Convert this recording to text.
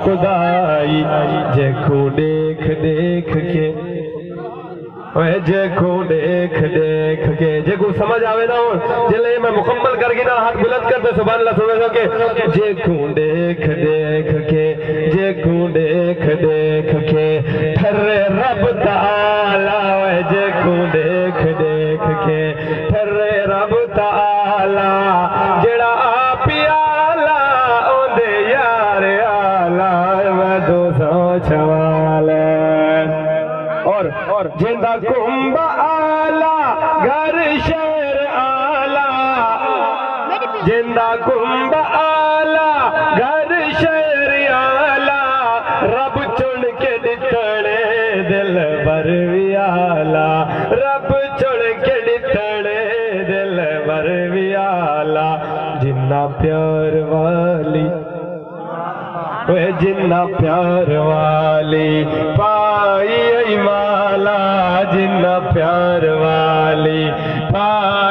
खुदाई जेको देख देख के जेको देख देख के जेको समझ आवे ना हो जले मैं मुकम्मल करके ना हाथ बुलंद करते सुभान अल्लाह सुन के जेको देख देख के जेको देख देख के ठर्रे रब ताला जेको देख देख के ठर्रे रब ताला जेड़ा पियाला ओंदे यार आला मैं 204 और जिंदा कुंभ आला घर शहर आला जिंदा कुंभ आला घर शहर आला रब चुन के दितने दिल भर भी आला रब चुन के दितने दिल भर भी आला जिन्ना प्यार वाली जिन्ना प्यार वाली पाई माला जिन्ना प्यार वाली पाई